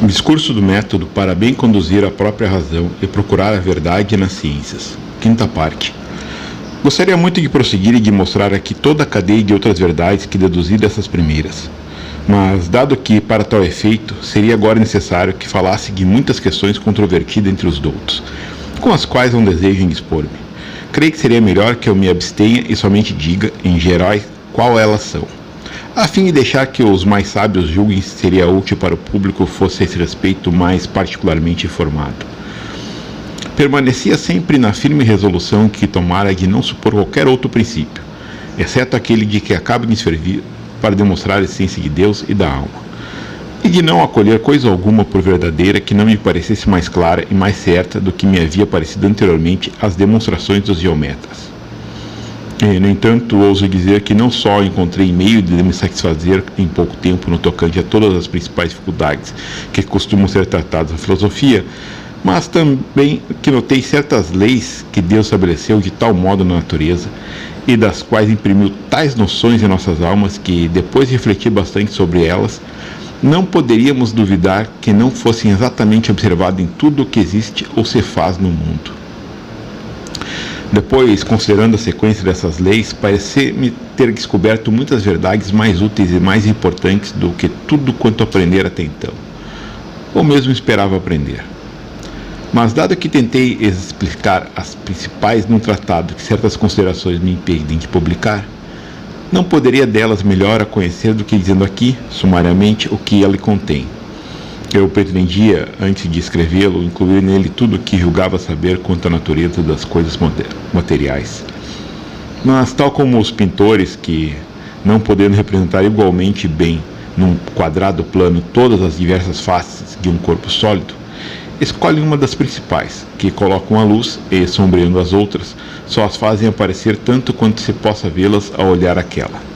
Discurso do método para bem conduzir a própria razão e procurar a verdade nas ciências. Quinta parte. Gostaria muito de prosseguir e de mostrar aqui toda a cadeia de outras verdades que deduzi dessas primeiras. Mas, dado que, para tal efeito, seria agora necessário que falasse de muitas questões controvertidas entre os doutos, com as quais não desejo indispor-me, creio que seria melhor que eu me abstenha e somente diga, em geral, qual elas são, a fim de deixar que os mais sábios julguem se seria útil para o público fosse esse respeito mais particularmente informado. Permanecia sempre na firme resolução que tomara de não supor qualquer outro princípio, exceto aquele de que acaba de servir para demonstrar a essência de Deus e da alma, e de não acolher coisa alguma por verdadeira que não me parecesse mais clara e mais certa do que me havia parecido anteriormente as demonstrações dos geometras. E, no entanto, ouso dizer que não só encontrei meio de me satisfazer em pouco tempo no tocante a todas as principais dificuldades que costumam ser tratadas na filosofia, mas também que notei certas leis que Deus estabeleceu de tal modo na natureza e das quais imprimiu tais noções em nossas almas que, depois de refletir bastante sobre elas, não poderíamos duvidar que não fossem exatamente observadas em tudo o que existe ou se faz no mundo. Depois, considerando a sequência dessas leis, parecia-me ter descoberto muitas verdades mais úteis e mais importantes do que tudo quanto aprendera até então, ou mesmo esperava aprender. Mas, dado que tentei explicar as principais num tratado que certas considerações me impedem de publicar, não poderia delas melhor a conhecer do que dizendo aqui, sumariamente, o que ela contém. Eu pretendia, antes de escrevê-lo, incluir nele tudo o que julgava saber quanto à natureza das coisas materiais. Mas, tal como os pintores que, não podendo representar igualmente bem num quadrado plano todas as diversas faces de um corpo sólido, escolhem uma das principais, que colocam a luz e, sombreando as outras, só as fazem aparecer tanto quanto se possa vê-las ao olhar aquela.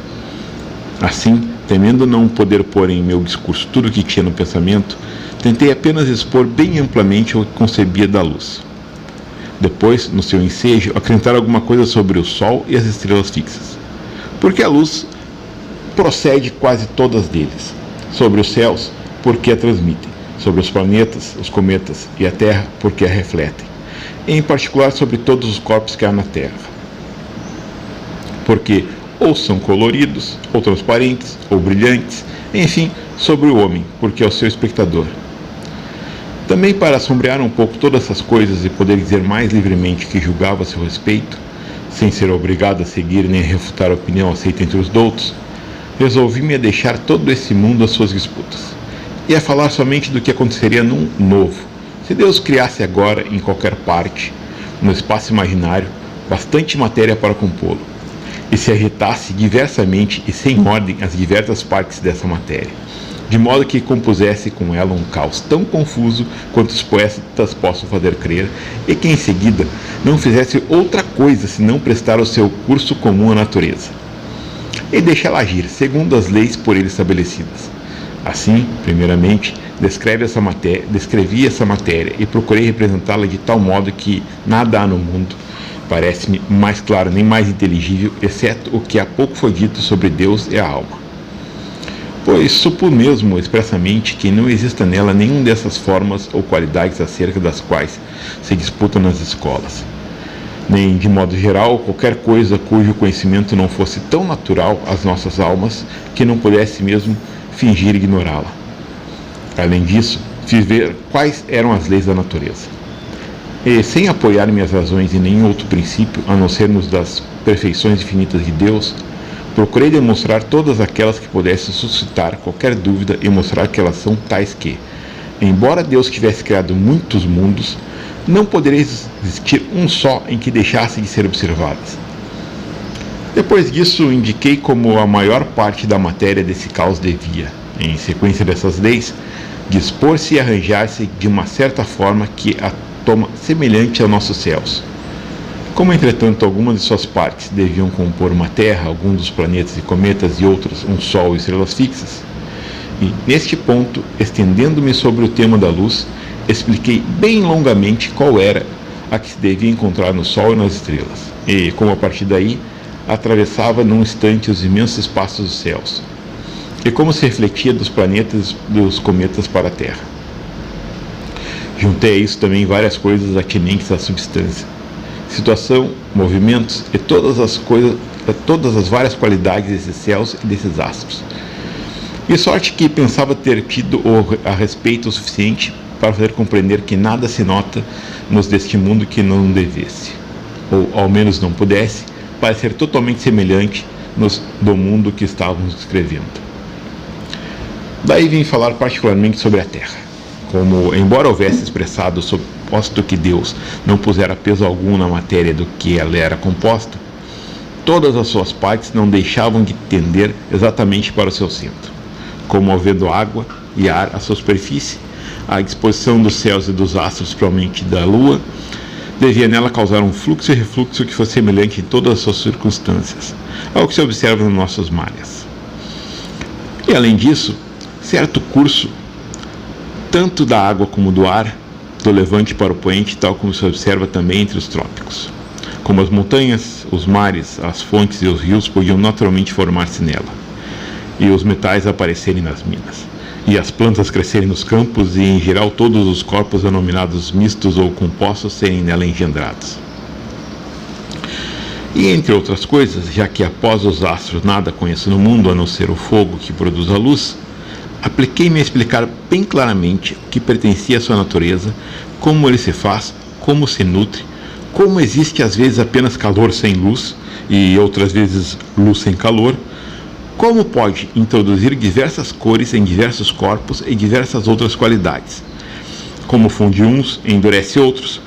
Assim, temendo não poder pôr em meu discurso tudo o que tinha no pensamento, tentei apenas expor bem amplamente o que concebia da luz. Depois, no seu ensejo, acrescentar alguma coisa sobre o Sol e as estrelas fixas, porque a luz procede quase todas deles, sobre os céus, porque a transmitem, sobre os planetas, os cometas e a Terra, porque a refletem, e em particular sobre todos os corpos que há na Terra, porque ou são coloridos, ou transparentes, ou brilhantes, enfim, sobre o homem, porque é o seu espectador. Também para sombrear um pouco todas essas coisas e poder dizer mais livremente o que julgava a seu respeito, sem ser obrigado a seguir nem a refutar a opinião aceita entre os doutos, resolvi-me a deixar todo esse mundo às suas disputas, e a falar somente do que aconteceria num novo, se Deus criasse agora, em qualquer parte, no espaço imaginário, bastante matéria para compô-lo, e se agitasse diversamente e sem ordem as diversas partes dessa matéria, de modo que compusesse com ela um caos tão confuso quanto os poetas possam fazer crer, e que em seguida não fizesse outra coisa senão prestar o seu curso comum à natureza, e deixá-la agir segundo as leis por ele estabelecidas. Assim, primeiramente, descrevi essa matéria e procurei representá-la de tal modo que nada há no mundo, parece-me, mais claro nem mais inteligível, exceto o que há pouco foi dito sobre Deus e a alma. Pois supus mesmo expressamente que não exista nela nenhuma dessas formas ou qualidades acerca das quais se disputam nas escolas, nem, de modo geral, qualquer coisa cujo conhecimento não fosse tão natural às nossas almas que não pudesse mesmo fingir ignorá-la. Além disso, fiz ver quais eram as leis da natureza. E, sem apoiar minhas razões em nenhum outro princípio, a não ser nos das perfeições infinitas de Deus, procurei demonstrar todas aquelas que pudessem suscitar qualquer dúvida e mostrar que elas são tais que, embora Deus tivesse criado muitos mundos, não poderia existir um só em que deixasse de ser observadas. Depois disso, indiquei como a maior parte da matéria desse caos devia, em sequência dessas leis, dispor-se e arranjar-se de uma certa forma que a toma semelhante aos nossos céus. Como, entretanto, algumas de suas partes deviam compor uma Terra, alguns dos planetas e cometas e outros um Sol e estrelas fixas, e, neste ponto, estendendo-me sobre o tema da luz, expliquei bem longamente qual era a que se devia encontrar no Sol e nas estrelas, e, como a partir daí, atravessava num instante os imensos espaços dos céus, e como se refletia dos planetas e dos cometas para a Terra. Juntei a isso também várias coisas atinentes à substância, situação, movimentos e todas as várias qualidades desses céus e desses astros. De sorte que pensava ter tido a respeito o suficiente para fazer compreender que nada se nota nos deste mundo que não devesse, ou ao menos não pudesse, parecer totalmente semelhante nos do mundo que estávamos descrevendo. Daí vim falar particularmente sobre a Terra, como, embora houvesse expressado o suposto que Deus não pusera peso algum na matéria do que ela era composta, todas as suas partes não deixavam de tender exatamente para o seu centro, como havendo água e ar à sua superfície, a disposição dos céus e dos astros, provavelmente da Lua, devia nela causar um fluxo e refluxo que fosse semelhante em todas as suas circunstâncias, ao que se observa nos nossos mares. E além disso, certo curso, tanto da água como do ar, do levante para o poente, tal como se observa também entre os trópicos. Como as montanhas, os mares, as fontes e os rios podiam naturalmente formar-se nela, e os metais aparecerem nas minas, e as plantas crescerem nos campos, e em geral todos os corpos denominados mistos ou compostos serem nela engendrados. E entre outras coisas, já que após os astros nada conheço no mundo a não ser o fogo que produz a luz, apliquei-me a explicar bem claramente o que pertencia à sua natureza, como ele se faz, como se nutre, como existe às vezes apenas calor sem luz e outras vezes luz sem calor, como pode introduzir diversas cores em diversos corpos e diversas outras qualidades, como funde uns e endurece outros,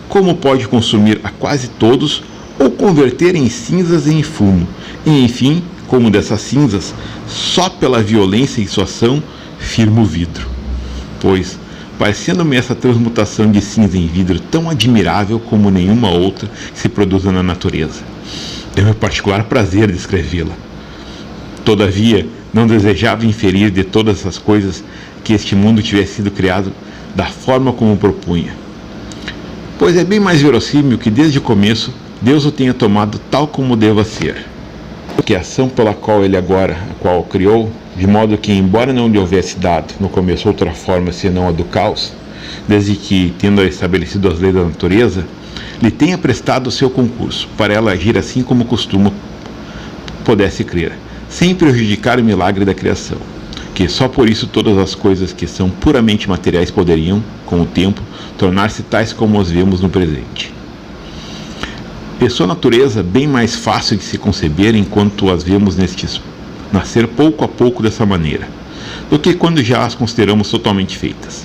como pode consumir a quase todos ou converter em cinzas e em fumo, e enfim, como dessas cinzas, só pela violência em sua ação, firma o vidro. Pois, parecendo-me essa transmutação de cinza em vidro tão admirável como nenhuma outra que se produza na natureza. Deu-me particular prazer descrevê-la. Todavia, não desejava inferir de todas essas coisas que este mundo tivesse sido criado da forma como propunha. Pois é bem mais verossímil que desde o começo Deus o tenha tomado tal como deva ser. Que a ação pela qual ele agora, a qual o criou, de modo que, embora não lhe houvesse dado no começo outra forma senão a do caos, desde que, tendo estabelecido as leis da natureza, lhe tenha prestado o seu concurso, para ela agir assim como costuma pudesse crer, sem prejudicar o milagre da criação, que só por isso todas as coisas que são puramente materiais poderiam, com o tempo, tornar-se tais como as vemos no presente. De sua natureza bem mais fácil de se conceber enquanto as vemos nascer pouco a pouco dessa maneira, do que quando já as consideramos totalmente feitas.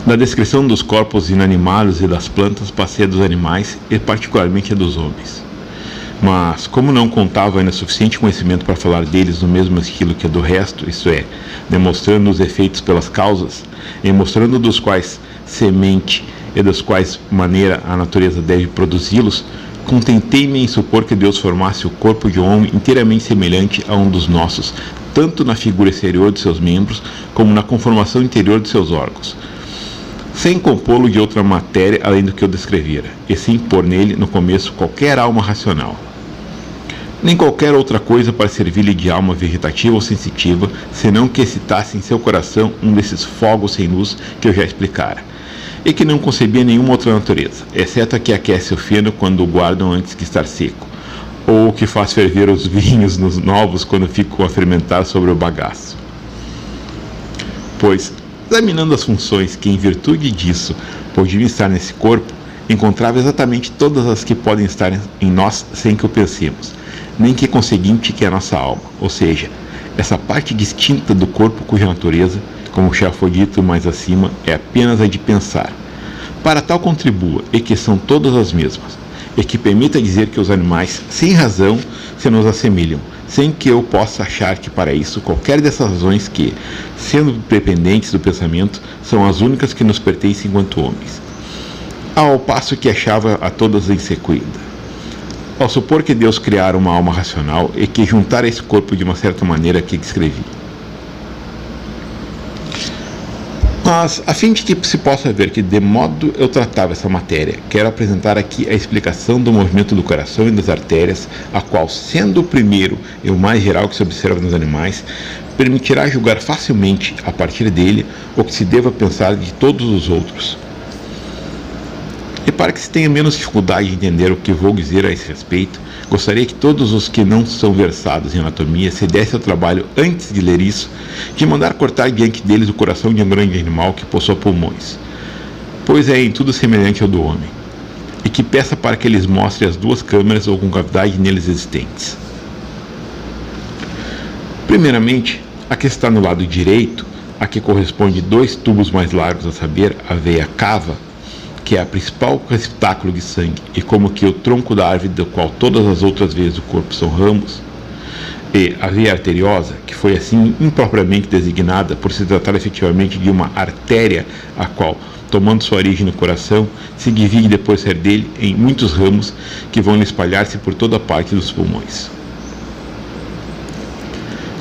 Na descrição dos corpos inanimados e das plantas passei a dos animais e particularmente a dos homens. Mas, como não contava ainda suficiente conhecimento para falar deles no mesmo estilo que a do resto, isto é, demonstrando os efeitos pelas causas, e mostrando dos quais semente e das quais maneira a natureza deve produzi-los, contentei-me em supor que Deus formasse o corpo de um homem inteiramente semelhante a um dos nossos, tanto na figura exterior de seus membros, como na conformação interior de seus órgãos, sem compô-lo de outra matéria além do que eu descrevera, e sem pôr nele, no começo, qualquer alma racional, nem qualquer outra coisa para servir-lhe de alma vegetativa ou sensitiva, senão que excitasse em seu coração um desses fogos sem luz que eu já explicara, e que não concebia nenhuma outra natureza, exceto a que aquece o feno quando o guardam antes que estar seco, ou o que faz ferver os vinhos nos novos quando ficam a fermentar sobre o bagaço. Pois, examinando as funções que, em virtude disso, podiam estar nesse corpo, encontrava exatamente todas as que podem estar em nós sem que o pensemos, nem que conseguinte que é a nossa alma, ou seja, essa parte distinta do corpo cuja natureza, como já foi dito mais acima, é apenas a de pensar. Para tal contribua, e que são todas as mesmas, e que permita dizer que os animais, sem razão, se nos assemelham, sem que eu possa achar que para isso qualquer dessas razões que, sendo dependentes do pensamento, são as únicas que nos pertencem enquanto homens, ao passo que achava a todas insequida. Ao supor que Deus criara uma alma racional e que juntara esse corpo de uma certa maneira que descrevi. Mas, a fim de que se possa ver que de modo eu tratava essa matéria, quero apresentar aqui a explicação do movimento do coração e das artérias, a qual, sendo o primeiro e o mais geral que se observa nos animais, permitirá julgar facilmente, a partir dele, o que se deva pensar de todos os outros. E para que se tenha menos dificuldade de entender o que vou dizer a esse respeito, gostaria que todos os que não são versados em anatomia se dessem ao trabalho, antes de ler isso, de mandar cortar diante deles o coração de um grande animal que possua pulmões, pois é em tudo semelhante ao do homem, e que peça para que eles mostrem as duas câmaras ou concavidade neles existentes. Primeiramente, a que está no lado direito, a que corresponde 2 tubos mais largos, a saber, a veia cava, que é a principal receptáculo de sangue e como que o tronco da árvore do qual todas as outras veias do corpo são ramos, e a veia arteriosa, que foi assim impropriamente designada por se tratar efetivamente de uma artéria, a qual, tomando sua origem no coração, se divide depois de sair dele em muitos ramos que vão espalhar-se por toda a parte dos pulmões.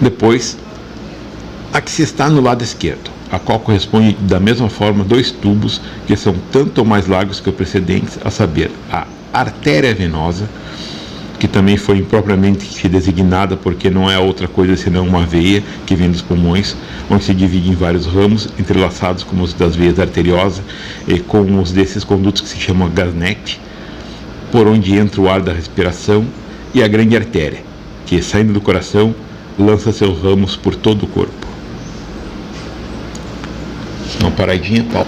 Depois, a que se está no lado esquerdo, a qual corresponde da mesma forma 2 tubos que são tanto ou mais largos que os precedentes, a saber, a artéria venosa, que também foi impropriamente designada porque não é outra coisa senão uma veia que vem dos pulmões, onde se divide em vários ramos, entrelaçados como os das veias arteriosas e com os desses condutos que se chamam gasnete, por onde entra o ar da respiração, e a grande artéria, que, saindo do coração, lança seus ramos por todo o corpo. Uma paradinha, Paulo.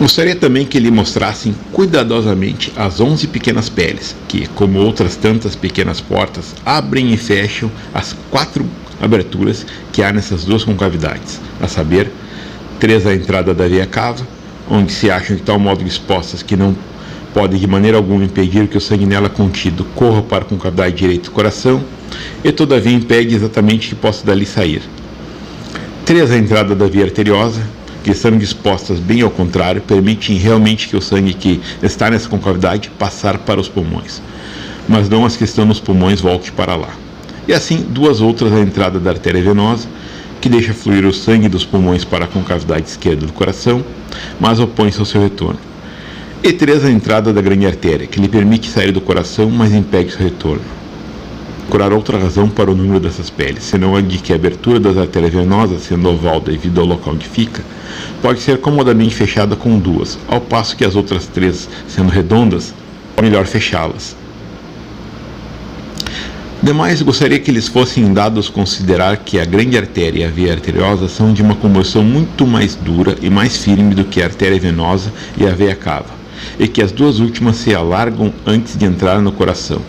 Gostaria também que lhe mostrassem cuidadosamente as 11 pequenas peles, que, como outras tantas pequenas portas, abrem e fecham as 4 aberturas que há nessas 2 concavidades, a saber, 3 à entrada da veia cava, onde se acham de tal modo dispostas que não podem de maneira alguma impedir que o sangue nela contido corra para a concavidade direita do coração, e todavia impede exatamente que possa dali sair. 3 à entrada da via arteriosa, que estão dispostas bem ao contrário, permitem realmente que o sangue que está nessa concavidade passar para os pulmões, mas não as que estão nos pulmões volte para lá. E assim, 2 outras à entrada da artéria venosa, que deixa fluir o sangue dos pulmões para a concavidade esquerda do coração, mas opõe-se ao seu retorno. E 3 à entrada da grande artéria, que lhe permite sair do coração, mas impede seu retorno. Procurar outra razão para o número dessas peles, senão a de que a abertura das artérias venosas, sendo oval devido ao local onde fica, pode ser comodamente fechada com 2, ao passo que as outras 3, sendo redondas, é melhor fechá-las. Demais, gostaria que eles fossem dados considerar que a grande artéria e a veia arteriosa são de uma composição muito mais dura e mais firme do que a artéria venosa e a veia cava, e que as 2 últimas se alargam antes de entrar no coração,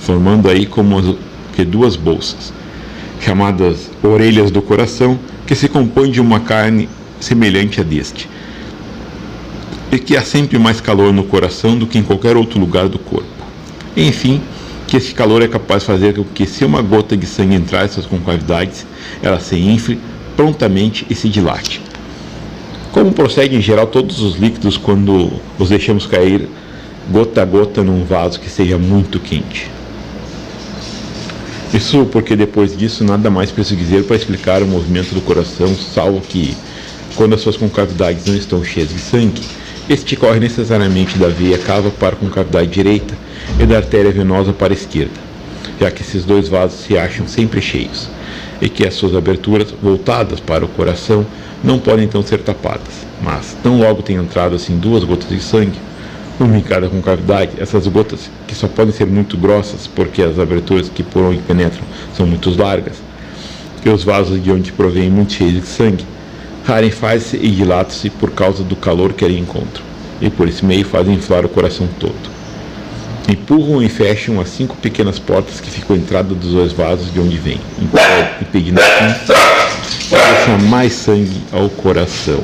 formando aí como que 2 bolsas, chamadas orelhas do coração, que se compõem de uma carne semelhante a deste, e que há sempre mais calor no coração do que em qualquer outro lugar do corpo. Enfim, que esse calor é capaz de fazer com que, se uma gota de sangue entrar em suas concavidades, ela se infle prontamente e se dilate. Como procede em geral todos os líquidos quando os deixamos cair gota a gota num vaso que seja muito quente. Isso porque depois disso nada mais preciso dizer para explicar o movimento do coração, salvo que, quando as suas concavidades não estão cheias de sangue, este corre necessariamente da veia cava para a concavidade direita e da artéria venosa para a esquerda, já que esses 2 vasos se acham sempre cheios, e que as suas aberturas, voltadas para o coração, não podem então ser tapadas, mas, tão logo tenham entrado assim 2 gotas de sangue, uma em cada concavidade, essas gotas, que só podem ser muito grossas, porque as aberturas que por onde penetram são muito largas, e os vasos de onde provém muito cheios de sangue, rarefazem-se e dilatam-se por causa do calor que ali encontram, e por esse meio fazem inflar o coração todo. Empurram e fecham as 5 pequenas portas que ficam à entrada dos 2 vasos de onde vêm, impedindo assim que desça mais sangue ao coração.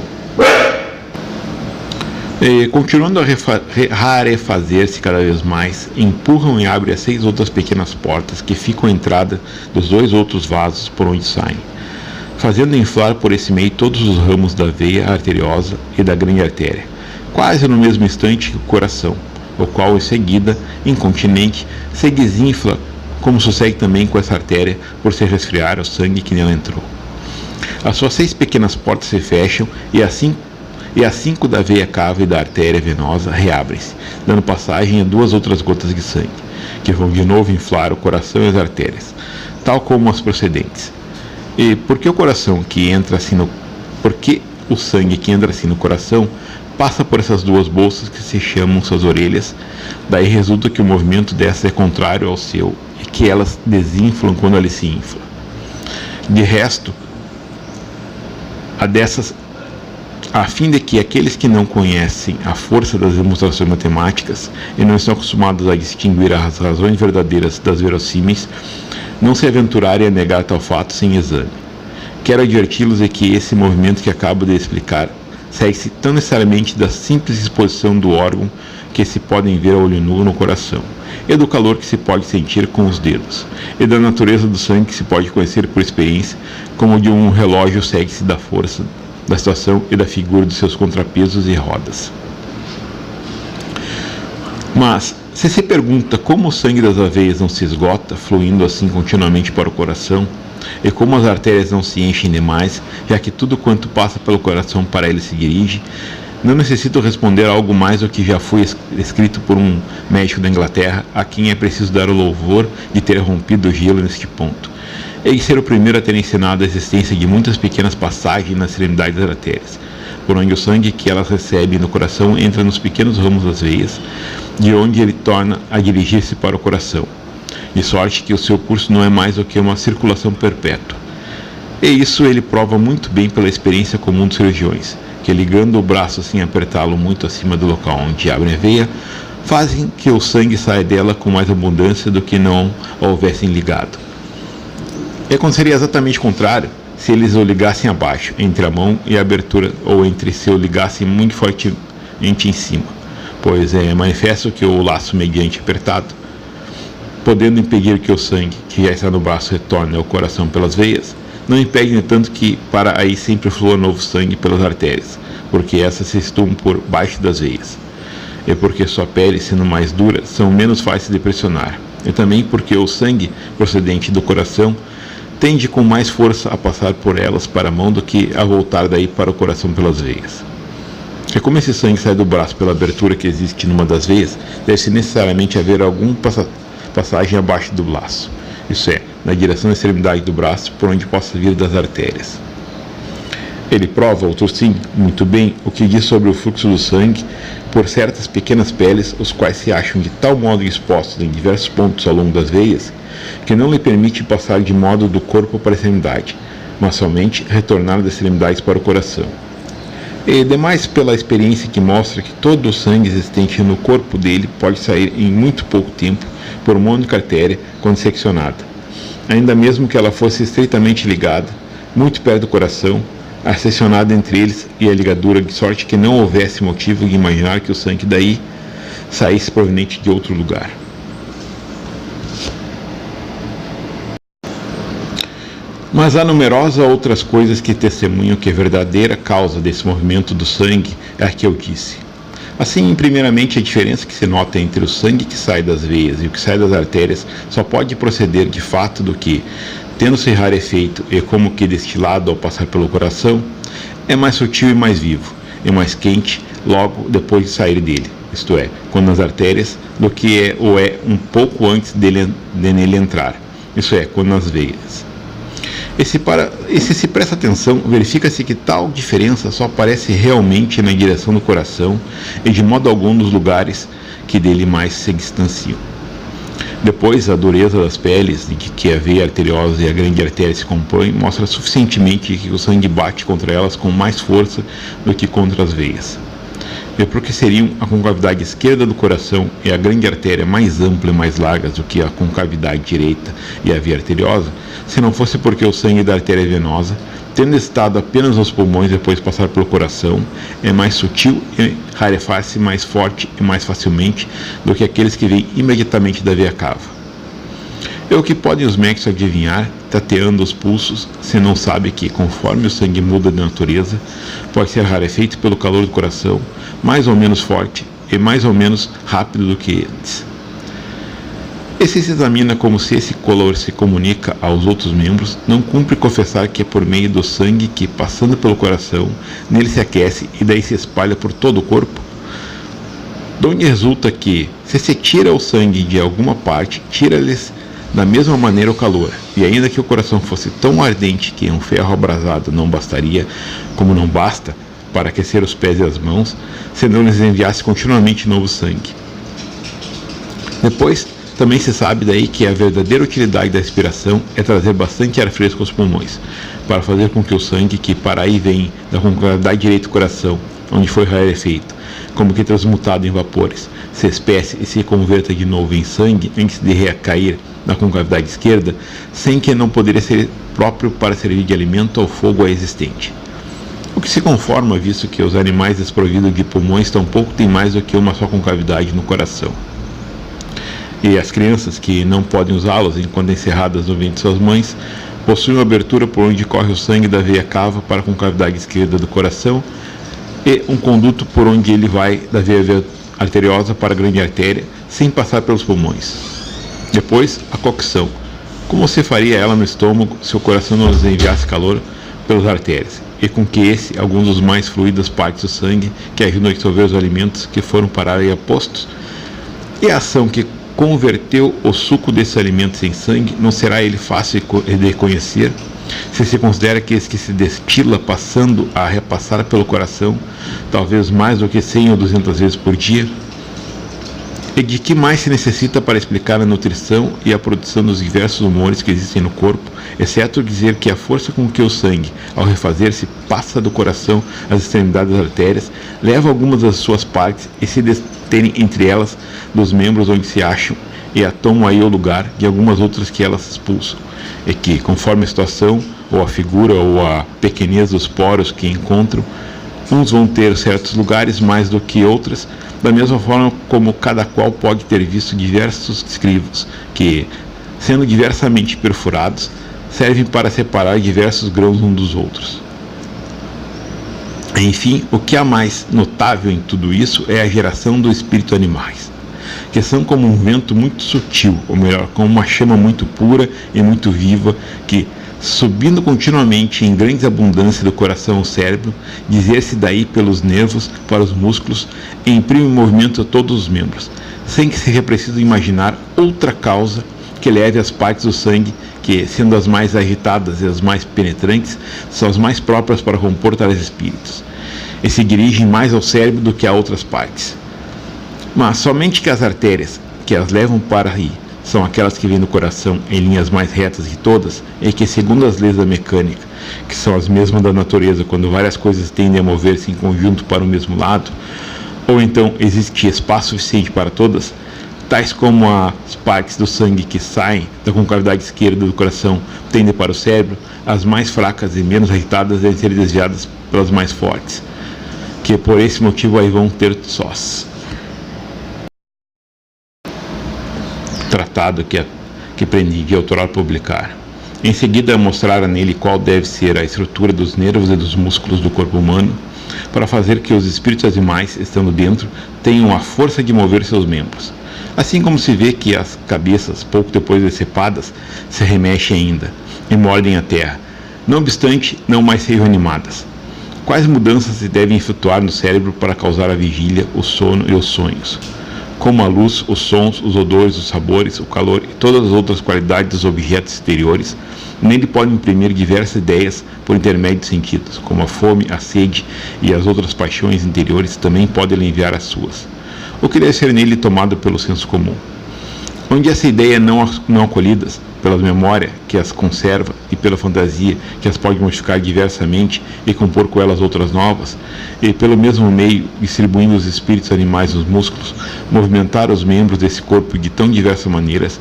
E, continuando a rarefazer-se cada vez mais, empurram e abrem as 6 outras pequenas portas que ficam à entrada dos 2 outros vasos por onde saem, fazendo inflar por esse meio todos os ramos da veia arteriosa e da grande artéria, quase no mesmo instante que o coração, o qual, em seguida, incontinente, se desinfla, como sucede também com essa artéria, por se resfriar o sangue que nela entrou. As suas 6 pequenas portas se fecham e as 5 da veia cava e da artéria venosa reabrem-se, dando passagem a 2 outras gotas de sangue, que vão de novo inflar o coração e as artérias, tal como as precedentes. E por que o sangue que entra assim no coração passa por essas 2 bolsas que se chamam suas orelhas? Daí resulta que o movimento dessas é contrário ao seu e que elas desinflam quando ele se infla. De resto, a fim de que aqueles que não conhecem a força das demonstrações matemáticas e não estão acostumados a distinguir as razões verdadeiras das verossímeis, não se aventurarem a negar tal fato sem exame. Quero adverti-los de que esse movimento que acabo de explicar segue-se tão necessariamente da simples exposição do órgão que se podem ver a olho nu no coração, e do calor que se pode sentir com os dedos, e da natureza do sangue que se pode conhecer por experiência, como de um relógio segue-se da força da situação e da figura de seus contrapesos e rodas. Mas, se se pergunta como o sangue das aveias não se esgota, fluindo assim continuamente para o coração, e como as artérias não se enchem demais, já que tudo quanto passa pelo coração para ele se dirige, não necessito responder algo mais do que já foi escrito por um médico da Inglaterra, a quem é preciso dar o louvor de ter rompido o gelo neste ponto, e de ser o primeiro a ter ensinado a existência de muitas pequenas passagens nas extremidades das artérias, por onde o sangue que elas recebem no coração entra nos pequenos ramos das veias, de onde ele torna a dirigir-se para o coração, de sorte que o seu curso não é mais do que uma circulação perpétua. E isso ele prova muito bem pela experiência comum dos cirurgiões, que ligando o braço sem apertá-lo muito acima do local onde abrem a veia, fazem que o sangue saia dela com mais abundância do que não a houvessem ligado. E aconteceria exatamente o contrário se eles o ligassem abaixo, entre a mão e a abertura, ou entre se o ligassem muito fortemente em cima, pois é manifesto que o laço mediante apertado, podendo impedir que o sangue que já está no braço retorne ao coração pelas veias, não impede, no entanto, que para aí sempre flua novo sangue pelas artérias, porque essas se situam por baixo das veias, e porque sua pele, sendo mais dura, são menos fáceis de pressionar, e também porque o sangue procedente do coração tende com mais força a passar por elas para a mão do que a voltar daí para o coração pelas veias. E como esse sangue sai do braço pela abertura que existe numa das veias, deve-se necessariamente haver alguma passagem abaixo do laço, isso é, na direção da extremidade do braço, por onde possa vir das artérias. Ele prova, outro sim, muito bem, o que diz sobre o fluxo do sangue por certas pequenas peles, os quais se acham de tal modo expostos em diversos pontos ao longo das veias, que não lhe permite passar de modo do corpo para a extremidade, mas somente retornar das extremidades para o coração. E demais pela experiência que mostra que todo o sangue existente no corpo dele pode sair em muito pouco tempo por uma única artéria quando seccionada, ainda mesmo que ela fosse estreitamente ligada, muito perto do coração, a seccionada entre eles e a ligadura, de sorte que não houvesse motivo de imaginar que o sangue daí saísse proveniente de outro lugar. Mas há numerosas outras coisas que testemunham que a verdadeira causa desse movimento do sangue é a que eu disse. Assim, primeiramente, a diferença que se nota entre o sangue que sai das veias e o que sai das artérias só pode proceder de fato do que, tendo-se rarefeito e como que destilado ao passar pelo coração, é mais sutil e mais vivo, e mais quente logo depois de sair dele, isto é, quando nas artérias, do que é um pouco antes de nele entrar, isso é, quando nas veias. E se se presta atenção, verifica-se que tal diferença só aparece realmente na direção do coração e de modo algum nos lugares que dele mais se distanciam. Depois, a dureza das peles, de que a veia arteriosa e a grande artéria se compõem, mostra suficientemente que o sangue bate contra elas com mais força do que contra as veias. E porque seriam a concavidade esquerda do coração e a grande artéria mais ampla e mais largas do que a concavidade direita e a via arteriosa, se não fosse porque o sangue da artéria venosa, tendo estado apenas nos pulmões depois de passar pelo coração, é mais sutil e rarefaz-se mais forte e mais facilmente do que aqueles que vêm imediatamente da veia cava. É o que podem os médicos adivinhar, tateando os pulsos, se não sabe que, conforme o sangue muda de natureza, pode ser rarefeito pelo calor do coração, mais ou menos forte e mais ou menos rápido do que antes. E se examina como se esse color se comunica aos outros membros, não cumpre confessar que é por meio do sangue que, passando pelo coração, nele se aquece e daí se espalha por todo o corpo? De onde resulta que, se se tira o sangue de alguma parte, tira-lhes da mesma maneira o calor, e ainda que o coração fosse tão ardente que um ferro abrasado não bastaria, como não basta, para aquecer os pés e as mãos, se não lhes enviasse continuamente novo sangue. Depois, também se sabe daí que a verdadeira utilidade da respiração é trazer bastante ar fresco aos pulmões, para fazer com que o sangue que para aí vem da concavidade direita do coração, onde foi rarefeito, como que transmutado em vapores, se espesse e se converta de novo em sangue antes de recair na concavidade esquerda, sem que não poderia ser próprio para servir de alimento ao fogo existente. O que se conforma, visto que os animais desprovidos de pulmões tampouco têm mais do que uma só concavidade no coração. E as crianças, que não podem usá-los enquanto encerradas no ventre de suas mães, possuem uma abertura por onde corre o sangue da veia cava para a concavidade esquerda do coração e um conduto por onde ele vai da veia arteriosa para a grande artéria, sem passar pelos pulmões. Depois, a cocção. Como se faria ela no estômago se o coração não lhes enviasse calor pelas artérias, e com que alguns dos mais fluidas partes do sangue que ajudam a dissolver os alimentos que foram parar aí apostos? E a ação que converteu o suco desses alimentos em sangue, não será ele fácil de reconhecer, se se considera que esse que se destila passando a repassar pelo coração, talvez mais do que 100 ou 200 vezes por dia? E de que mais se necessita para explicar a nutrição e a produção dos diversos humores que existem no corpo, exceto dizer que a força com que o sangue, ao refazer-se, passa do coração às extremidades das artérias, leva algumas das suas partes e se detém entre elas dos membros onde se acham e a tomam aí o lugar de algumas outras que elas expulsam, e que, conforme a situação, ou a figura, ou a pequenez dos poros que encontram, uns vão ter certos lugares mais do que outras, da mesma forma como cada qual pode ter visto diversos escrivos, que, sendo diversamente perfurados, servem para separar diversos grãos uns dos outros. Enfim, o que há mais notável em tudo isso é a geração do espírito animais, que são como um vento muito sutil, ou melhor, como uma chama muito pura e muito viva, que, subindo continuamente em grande abundância do coração ao cérebro, dizer-se daí pelos nervos para os músculos, e imprime movimento a todos os membros, sem que seja preciso imaginar outra causa que leve as partes do sangue, que, sendo as mais agitadas e as mais penetrantes, são as mais próprias para compor tais espíritos, e se dirigem mais ao cérebro do que a outras partes. Mas somente que as artérias, que as levam para aí, são aquelas que vêm do coração em linhas mais retas de todas, e que, segundo as leis da mecânica, que são as mesmas da natureza quando várias coisas tendem a mover-se em conjunto para o mesmo lado, ou então existe espaço suficiente para todas, tais como as partes do sangue que saem da concavidade esquerda do coração tendem para o cérebro, as mais fracas e menos agitadas devem ser desviadas pelas mais fortes, que por esse motivo aí vão ter sós. Tratado que pretendia autorar publicar. Em seguida, mostrara nele qual deve ser a estrutura dos nervos e dos músculos do corpo humano, para fazer que os espíritos animais, estando dentro, tenham a força de mover seus membros. Assim como se vê que as cabeças, pouco depois decepadas, se remexem ainda, e mordem a terra, não obstante, não mais sejam animadas. Quais mudanças se devem efetuar no cérebro para causar a vigília, o sono e os sonhos? Como a luz, os sons, os odores, os sabores, o calor e todas as outras qualidades dos objetos exteriores, nele podem imprimir diversas ideias por intermédio de sentidos, como a fome, a sede e as outras paixões interiores também podem enviar as suas. O que deve ser nele tomado pelo senso comum. Onde essa ideia não acolhidas pela memória que as conserva e pela fantasia que as pode modificar diversamente e compor com elas outras novas, e pelo mesmo meio, distribuindo os espíritos animais nos músculos, movimentar os membros desse corpo de tão diversas maneiras,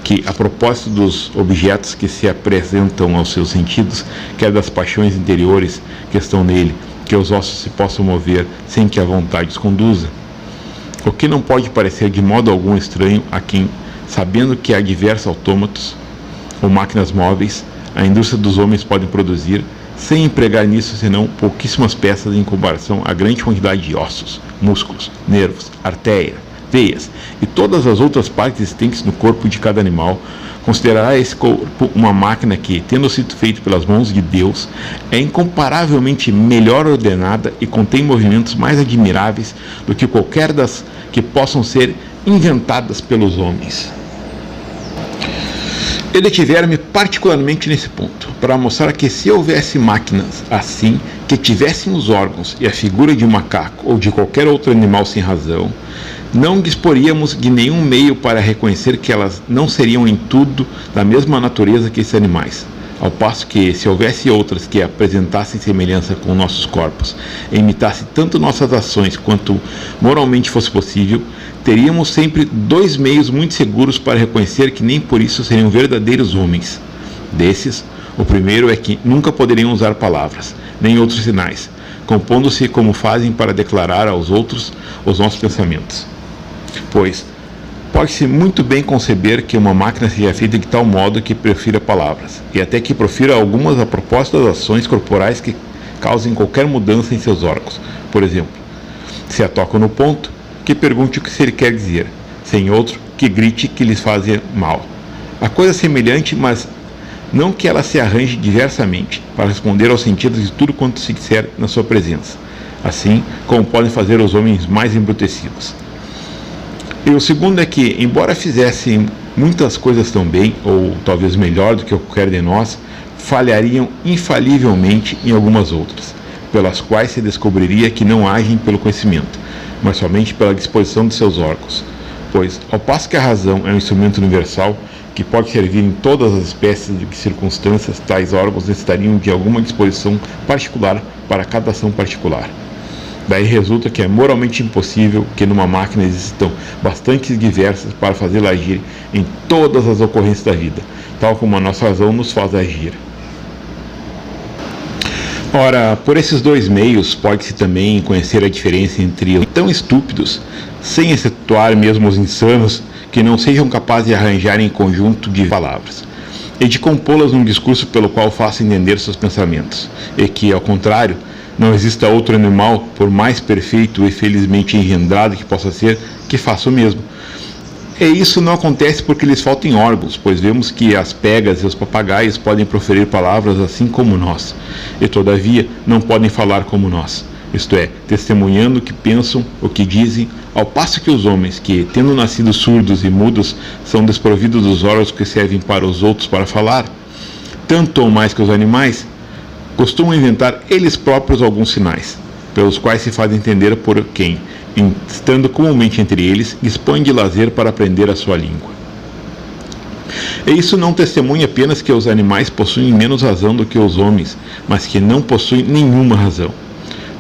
que, a propósito dos objetos que se apresentam aos seus sentidos, quer das paixões interiores que estão nele, que os ossos se possam mover sem que a vontade os conduza. O que não pode parecer de modo algum estranho a quem, sabendo que há diversos autômatos ou máquinas móveis, a indústria dos homens pode produzir, sem empregar nisso senão pouquíssimas peças em comparação à grande quantidade de ossos, músculos, nervos, artéria, veias e todas as outras partes existentes no corpo de cada animal, considerará esse corpo uma máquina que, tendo sido feito pelas mãos de Deus, é incomparavelmente melhor ordenada e contém movimentos mais admiráveis do que qualquer das que possam ser inventadas pelos homens. Eu detiveram-me particularmente nesse ponto, para mostrar que se houvesse máquinas assim, que tivessem os órgãos e a figura de um macaco ou de qualquer outro animal sem razão, não disporíamos de nenhum meio para reconhecer que elas não seriam em tudo da mesma natureza que esses animais, ao passo que, se houvesse outras que apresentassem semelhança com nossos corpos e imitassem tanto nossas ações quanto moralmente fosse possível, teríamos sempre dois meios muito seguros para reconhecer que nem por isso seriam verdadeiros homens. Desses, o primeiro é que nunca poderiam usar palavras, nem outros sinais, compondo-se como fazem para declarar aos outros os nossos pensamentos. Pois, pode-se muito bem conceber que uma máquina seja feita de tal modo que prefira palavras, e até que profira algumas a propósito das ações corporais que causem qualquer mudança em seus órgãos. Por exemplo, se a toca no ponto, que pergunte o que ele quer dizer, sem outro, que grite que lhes fazia mal. A coisa é semelhante, mas não que ela se arranje diversamente, para responder aos sentidos de tudo quanto se disser na sua presença, assim como podem fazer os homens mais embrutecidos. E o segundo é que, embora fizessem muitas coisas tão bem, ou talvez melhor do que qualquer de nós, falhariam infalivelmente em algumas outras, pelas quais se descobriria que não agem pelo conhecimento, mas somente pela disposição de seus órgãos. Pois, ao passo que a razão é um instrumento universal, que pode servir em todas as espécies de circunstâncias, tais órgãos necessitariam de alguma disposição particular para cada ação particular. Daí resulta que é moralmente impossível que numa máquina existam bastantes diversas para fazê-la agir em todas as ocorrências da vida, tal como a nossa razão nos faz agir. Ora, por esses dois meios pode-se também conhecer a diferença entre os tão estúpidos, sem excetuar mesmo os insanos, que não sejam capazes de arranjar em conjunto de palavras, e de compô-las num discurso pelo qual faça entender seus pensamentos, e que, ao contrário, não exista outro animal, por mais perfeito e felizmente engendrado que possa ser, que faça o mesmo. E isso não acontece porque lhes faltam órgãos, pois vemos que as pegas e os papagaios podem proferir palavras assim como nós, e todavia não podem falar como nós, isto é, testemunhando o que pensam, o que dizem, ao passo que os homens, que, tendo nascido surdos e mudos, são desprovidos dos órgãos que servem para os outros para falar, tanto ou mais que os animais, costumam inventar eles próprios alguns sinais, pelos quais se faz entender por quem, estando comumente entre eles, dispõe de lazer para aprender a sua língua. E isso não testemunha apenas que os animais possuem menos razão do que os homens, mas que não possuem nenhuma razão,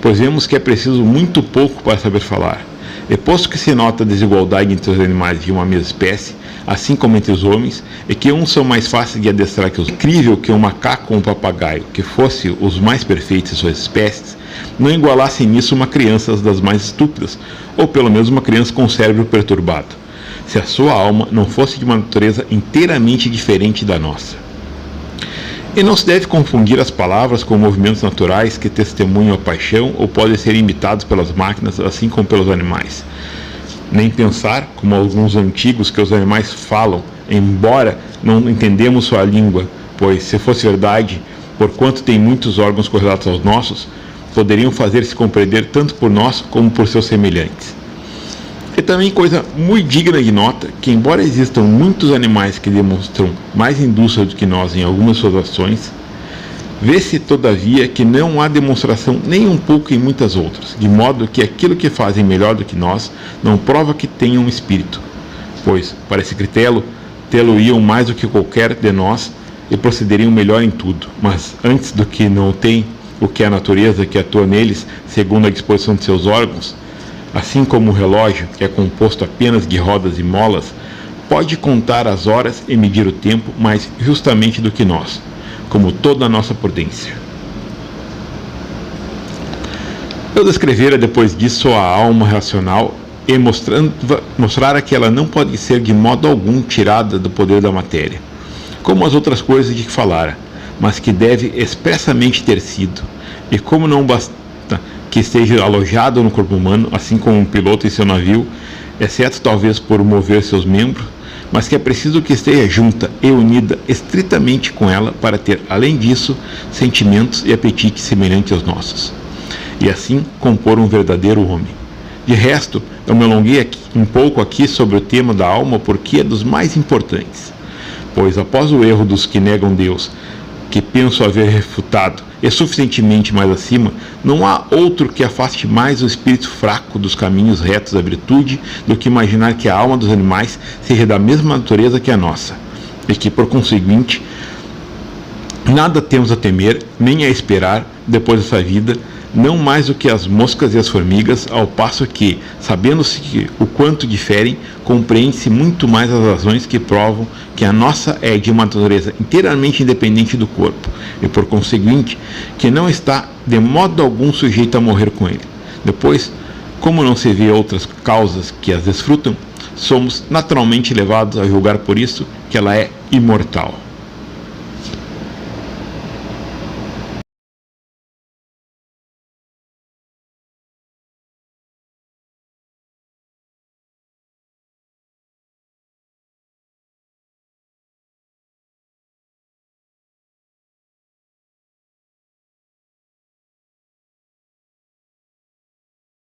pois vemos que é preciso muito pouco para saber falar. E posto que se nota a desigualdade entre os animais de uma mesma espécie, assim como entre os homens, e que uns são mais fáceis de adestrar que os outros, é incrível que um macaco ou um papagaio, que fosse os mais perfeitos em suas espécies, não igualassem nisso uma criança das mais estúpidas, ou pelo menos uma criança com o cérebro perturbado, se a sua alma não fosse de uma natureza inteiramente diferente da nossa. E não se deve confundir as palavras com movimentos naturais que testemunham a paixão ou podem ser imitados pelas máquinas, assim como pelos animais. Nem pensar, como alguns antigos, que os animais falam, embora não entendemos sua língua, pois, se fosse verdade, porquanto tem muitos órgãos correlatos aos nossos, poderiam fazer-se compreender tanto por nós como por seus semelhantes. E também coisa muito digna de nota, que embora existam muitos animais que demonstram mais indústria do que nós em algumas suas ações, vê-se todavia que não há demonstração nem um pouco em muitas outras, de modo que aquilo que fazem melhor do que nós não prova que tenham um espírito, pois, para esse critério, tê-lo-iam mais do que qualquer de nós e procederiam melhor em tudo, mas antes do que não tem o que é a natureza que atua neles, segundo a disposição de seus órgãos, assim como o relógio, que é composto apenas de rodas e molas, pode contar as horas e medir o tempo mais justamente do que nós, como toda a nossa prudência. Eu descrevera depois disso a alma racional e mostrara que ela não pode ser de modo algum tirada do poder da matéria, como as outras coisas de que falara, mas que deve expressamente ter sido, e como não basta que esteja alojado no corpo humano, assim como um piloto em seu navio, exceto talvez por mover seus membros, mas que é preciso que esteja junta e unida estritamente com ela para ter, além disso, sentimentos e apetites semelhantes aos nossos, e assim compor um verdadeiro homem. De resto, eu me alonguei um pouco aqui sobre o tema da alma porque é dos mais importantes, pois após o erro dos que negam Deus, que penso haver refutado, e suficientemente mais acima, não há outro que afaste mais o espírito fraco dos caminhos retos da virtude do que imaginar que a alma dos animais seja da mesma natureza que a nossa, e que, por conseguinte, nada temos a temer, nem a esperar, depois dessa vida, não mais do que as moscas e as formigas, ao passo que, sabendo-se o quanto diferem, compreende-se muito mais as razões que provam que a nossa é de uma natureza inteiramente independente do corpo, e por conseguinte, que não está de modo algum sujeita a morrer com ele. Depois, como não se vê outras causas que as desfrutam, somos naturalmente levados a julgar por isso que ela é imortal.